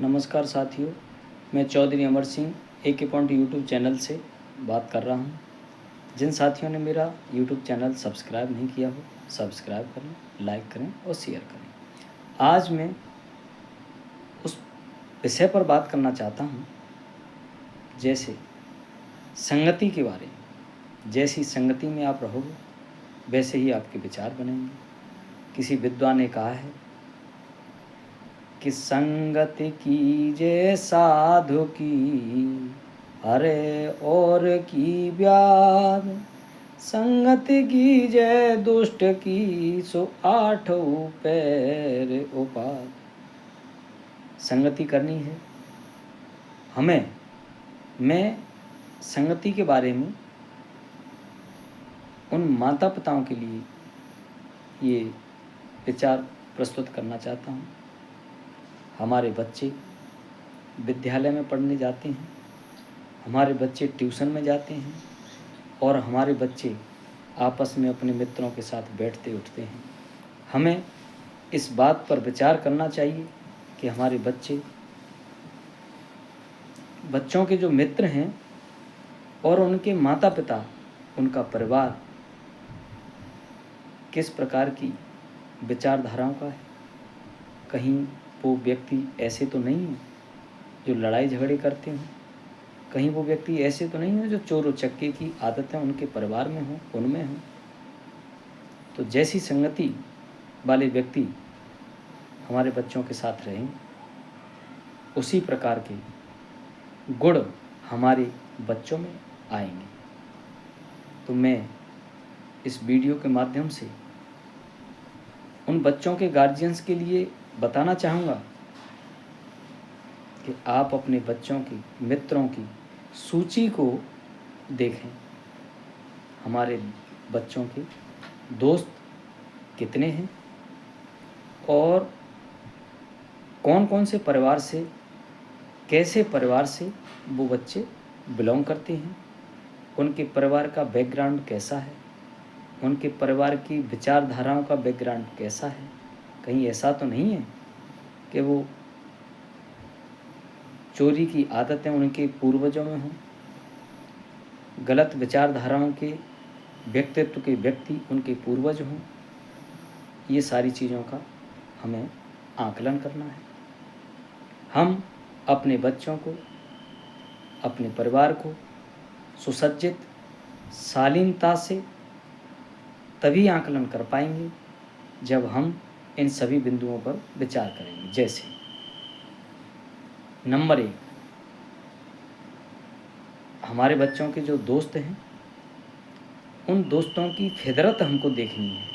नमस्कार साथियों, मैं Chaudhary Amar Singh AK point YouTube channel से बात कर रहा हूँ। जिन साथियों ने मेरा यूट्यूब चैनल सब्सक्राइब नहीं किया हो, सब्सक्राइब करें, लाइक करें और शेयर करें। आज मैं उस विषय पर बात करना चाहता हूँ, जैसे संगति के बारे में। जैसी संगति में आप रहोगे, वैसे ही आपके विचार बनेंगे। किसी विद्वान ने कहा है कि संगत कीजे साधु की, हरे और की ब्याद। संगत कीजे दुष्ट की, सो आठों पैर उपाद। संगति करनी है हमें। मैं संगति के बारे में उन माता पिताओं के लिए ये विचार प्रस्तुत करना चाहता हूँ। हमारे बच्चे विद्यालय में पढ़ने जाते हैं, हमारे बच्चे ट्यूशन में जाते हैं और हमारे बच्चे आपस में अपने मित्रों के साथ बैठते उठते हैं। हमें इस बात पर विचार करना चाहिए कि हमारे बच्चों के जो मित्र हैं और उनके माता पिता, उनका परिवार किस प्रकार की विचारधाराओं का है। कहीं वो व्यक्ति ऐसे तो नहीं हैं जो लड़ाई झगड़े करते हों, कहीं वो व्यक्ति ऐसे तो नहीं हैं जो चोर उचक्के की आदतें उनके परिवार में हों, उनमें हों। तो जैसी संगति वाले व्यक्ति हमारे बच्चों के साथ रहें, उसी प्रकार के गुण हमारे बच्चों में आएंगे। तो मैं इस वीडियो के माध्यम से उन बच्चों के गार्जियंस के लिए बताना चाहूँगा कि आप अपने बच्चों की मित्रों की सूची को देखें। हमारे बच्चों के दोस्त कितने हैं और कौन कौन से परिवार से, कैसे परिवार से वो बच्चे बिलोंग करते हैं, उनके परिवार का बैकग्राउंड कैसा है, उनके परिवार की विचारधाराओं का बैकग्राउंड कैसा है। कहीं ऐसा तो नहीं है कि वो चोरी की आदतें उनके पूर्वजों में हों, गलत विचारधाराओं के व्यक्तित्व के व्यक्ति उनके पूर्वज हों। ये सारी चीज़ों का हमें आकलन करना है। हम अपने बच्चों को, अपने परिवार को सुसज्जित शालीनता से तभी आकलन कर पाएंगे जब हम इन सभी बिंदुओं पर विचार करेंगे। जैसे नंबर 1, हमारे बच्चों के जो दोस्त हैं, उन दोस्तों की फितरत हमको देखनी है।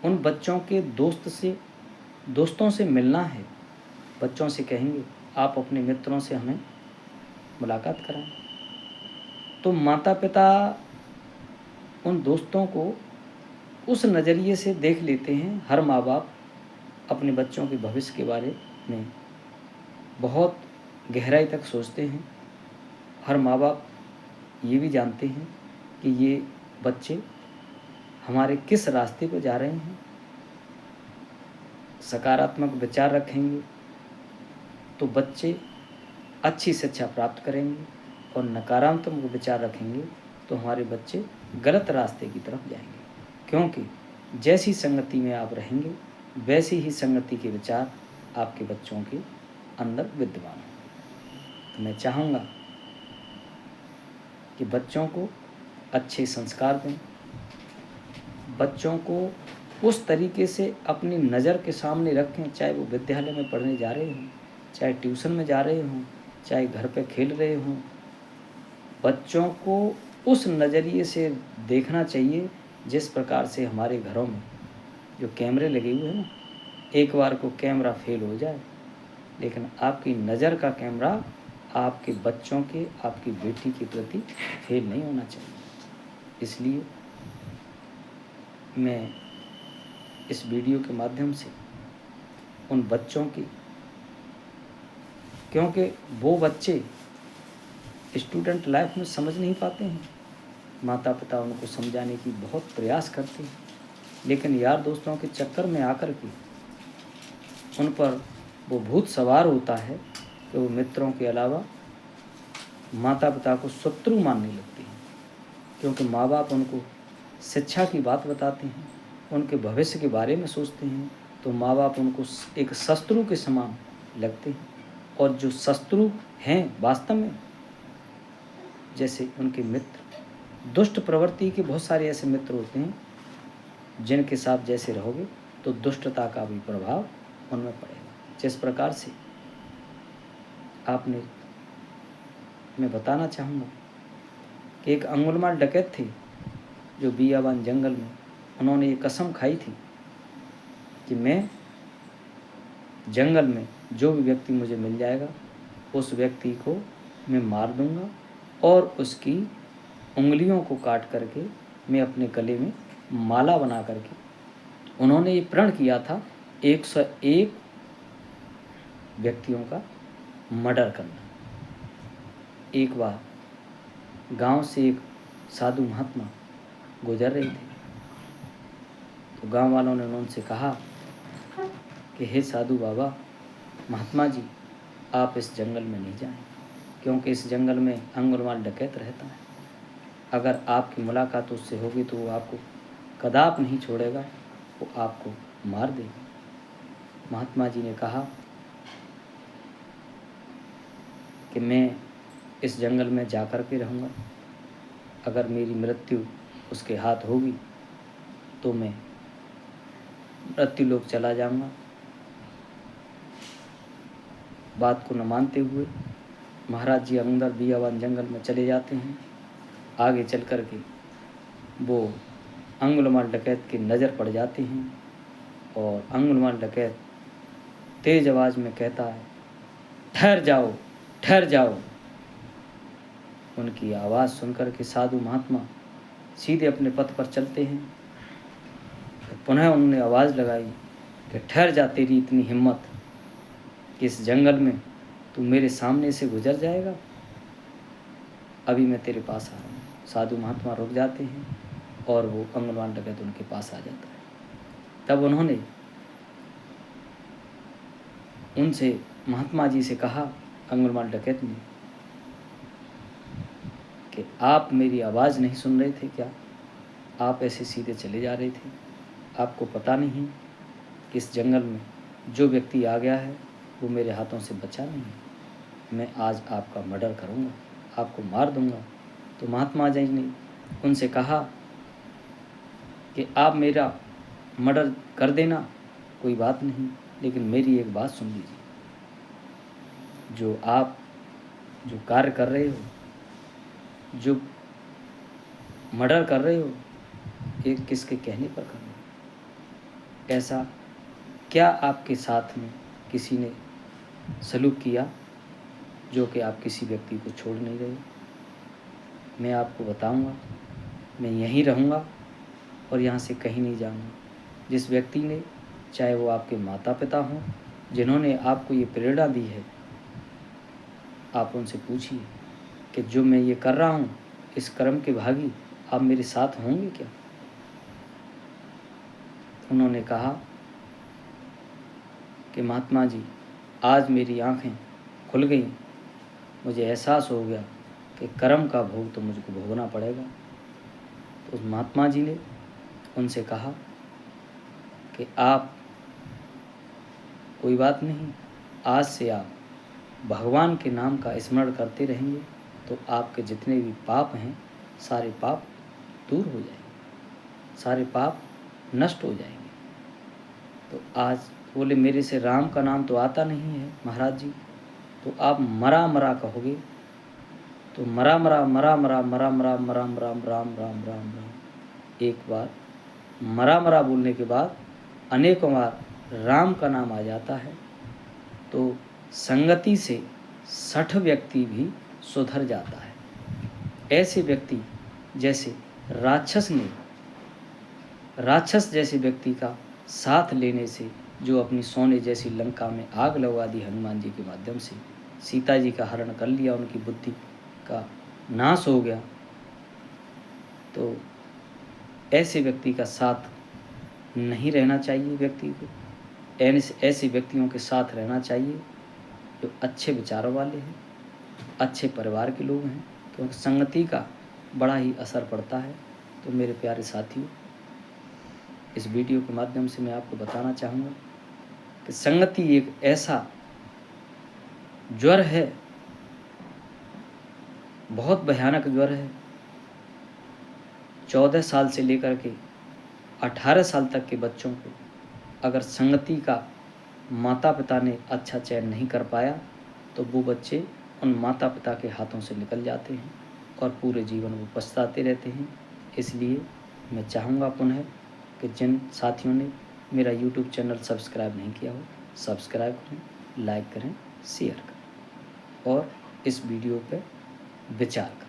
उन बच्चों के दोस्तों से मिलना है। बच्चों से कहेंगे आप अपने मित्रों से हमें मुलाकात कराएं। तो माता पिता उन दोस्तों को उस नज़रिए से देख लेते हैं। हर माँ बाप अपने बच्चों के भविष्य के बारे में बहुत गहराई तक सोचते हैं। हर माँ बाप ये भी जानते हैं कि ये बच्चे हमारे किस रास्ते पर जा रहे हैं। सकारात्मक विचार रखेंगे तो बच्चे अच्छी शिक्षा प्राप्त करेंगे और नकारात्मक विचार रखेंगे तो हमारे बच्चे गलत रास्ते की तरफ जाएंगे। क्योंकि जैसी संगति में आप रहेंगे, वैसी ही संगति के विचार आपके बच्चों के अंदर विद्यमान होंगे। तो मैं चाहूँगा कि बच्चों को अच्छे संस्कार दें, बच्चों को उस तरीके से अपनी नज़र के सामने रखें, चाहे वो विद्यालय में पढ़ने जा रहे हों, चाहे ट्यूशन में जा रहे हों, चाहे घर पे खेल रहे हों। बच्चों को उस नज़रिए से देखना चाहिए जिस प्रकार से हमारे घरों में जो कैमरे लगे हुए हैं ना, एक बार को कैमरा फेल हो जाए, लेकिन आपकी नज़र का कैमरा आपके बच्चों के, आपकी बेटी के प्रति फेल नहीं होना चाहिए। इसलिए मैं इस वीडियो के माध्यम से उन बच्चों की, क्योंकि वो बच्चे स्टूडेंट लाइफ में समझ नहीं पाते हैं, माता पिता उनको समझाने की बहुत प्रयास करते हैं, लेकिन यार दोस्तों के चक्कर में आकर के उन पर वो भूत सवार होता है कि वो मित्रों के अलावा माता पिता को शत्रु मानने लगते हैं, क्योंकि माँ बाप उनको शिक्षा की बात बताते हैं, उनके भविष्य के बारे में सोचते हैं, तो माँ बाप उनको एक शत्रु के समान लगते हैं। और जो शत्रु हैं वास्तव में, जैसे उनके मित्र, दुष्ट प्रवृत्ति के बहुत सारे ऐसे मित्र होते हैं जिनके साथ जैसे रहोगे तो दुष्टता का भी प्रभाव उनमें पड़ेगा। जिस प्रकार से आपने, मैं बताना चाहूँगा कि एक अंगुलमाल डकैत थे जो बियाबान जंगल में, उन्होंने ये कसम खाई थी कि मैं जंगल में जो भी व्यक्ति मुझे मिल जाएगा उस व्यक्ति को मैं मार दूंगा और उसकी उंगलियों को काट करके मैं अपने गले में माला बना करके, उन्होंने ये प्रण किया था 101 व्यक्तियों का मर्डर करना। एक बार गांव से एक साधु महात्मा गुजर रहे थे, तो गांव वालों ने उनसे कहा कि हे साधु बाबा, महात्मा जी, आप इस जंगल में नहीं जाएं, क्योंकि इस जंगल में अंगुलमाल डकैत रहता है। अगर आपकी मुलाकात उससे होगी तो वो आपको कदाप नहीं छोड़ेगा, वो आपको मार देगा। महात्मा जी ने कहा कि मैं इस जंगल में जा कर के रहूँगा, अगर मेरी मृत्यु उसके हाथ होगी तो मैं मृत्यु लोक चला जाऊँगा। बात को न मानते हुए महाराज जी अंदर बियाबान जंगल में चले जाते हैं। आगे चल कर के वो अंगुलमाल डकैत की नज़र पड़ जाते हैं और अंगुलमाल डकैत तेज आवाज़ में कहता है, ठहर जाओ, ठहर जाओ। उनकी आवाज़ सुनकर के साधु महात्मा सीधे अपने पथ पर चलते हैं। तो पुनः उन्होंने आवाज़ लगाई कि ठहर जा, तेरी इतनी हिम्मत कि इस जंगल में तू मेरे सामने से गुजर जाएगा, अभी मैं तेरे पास आ रहा हूँ। साधु महात्मा रुक जाते हैं और वो अंगुलमाल डकैत उनके पास आ जाता है। तब उन्होंने उनसे, महात्मा जी से कहा, अंगुलमाल डकैत ने, कि आप मेरी आवाज़ नहीं सुन रहे थे क्या? आप ऐसे सीधे चले जा रहे थे? आपको पता नहीं कि इस जंगल में जो व्यक्ति आ गया है वो मेरे हाथों से बचा नहीं है। मैं आज आपका मर्डर करूँगा, आपको मार दूँगा। तो महात्मा जी ने उनसे कहा कि आप मेरा मर्डर कर देना, कोई बात नहीं, लेकिन मेरी एक बात सुन लीजिए। जो आप जो कार्य कर रहे हो, जो मर्डर कर रहे हो, ये किसके कहने पर कर रहे हो? ऐसा क्या आपके साथ में किसी ने सलूक किया जो कि आप किसी व्यक्ति को छोड़ नहीं रहे? मैं आपको बताऊंगा, मैं यहीं रहूंगा और यहाँ से कहीं नहीं जाऊंगा। जिस व्यक्ति ने, चाहे वो आपके माता पिता हों, जिन्होंने आपको ये प्रेरणा दी है, आप उनसे पूछिए कि जो मैं ये कर रहा हूँ, इस कर्म के भागी आप मेरे साथ होंगे क्या? उन्होंने कहा कि महात्मा जी, आज मेरी आँखें खुल गई, मुझे एहसास हो गया कि कर्म का भोग तो मुझको भोगना पड़ेगा। तो उस महात्मा जी ने उनसे कहा कि आप, कोई बात नहीं, आज से आप भगवान के नाम का स्मरण करते रहेंगे तो आपके जितने भी पाप हैं सारे पाप दूर हो जाएंगे, सारे पाप नष्ट हो जाएंगे। तो आज बोले, मेरे से राम का नाम तो आता नहीं है महाराज जी, तो आप मरा मरा कहोगे, तो मरा मरा मरा मरा मरा मरा मरा राम राम राम राम राम राम। एक बार मरा मरा बोलने के बाद अनेकों बार राम का नाम आ जाता है, तो संगति से 60 व्यक्ति भी सुधर जाता है। ऐसे व्यक्ति जैसे राक्षस जैसे व्यक्ति का साथ लेने से, जो अपनी सोने जैसी लंका में आग लगवा दी हनुमान जी के माध्यम से, सीता जी का हरण कर लिया, उनकी बुद्धि का नाश हो गया, तो ऐसे व्यक्ति का साथ नहीं रहना चाहिए व्यक्ति को। ऐसे व्यक्तियों के साथ रहना चाहिए जो अच्छे विचारों वाले हैं, अच्छे परिवार के लोग हैं, क्योंकि संगति का बड़ा ही असर पड़ता है। तो मेरे प्यारे साथियों, इस वीडियो के माध्यम से मैं आपको बताना चाहूँगा कि संगति एक ऐसा ज्वर है, बहुत भयानक ज्वर है। 14 साल से लेकर के 18 साल तक के बच्चों को अगर संगति का माता पिता ने अच्छा चयन नहीं कर पाया तो वो बच्चे उन माता पिता के हाथों से निकल जाते हैं और पूरे जीवन वो पछताते रहते हैं। इसलिए मैं चाहूँगा पुनः कि जिन साथियों ने मेरा YouTube चैनल सब्सक्राइब नहीं किया हो, सब्सक्राइब करें, लाइक करें, शेयर करें और इस वीडियो पर विचार करें।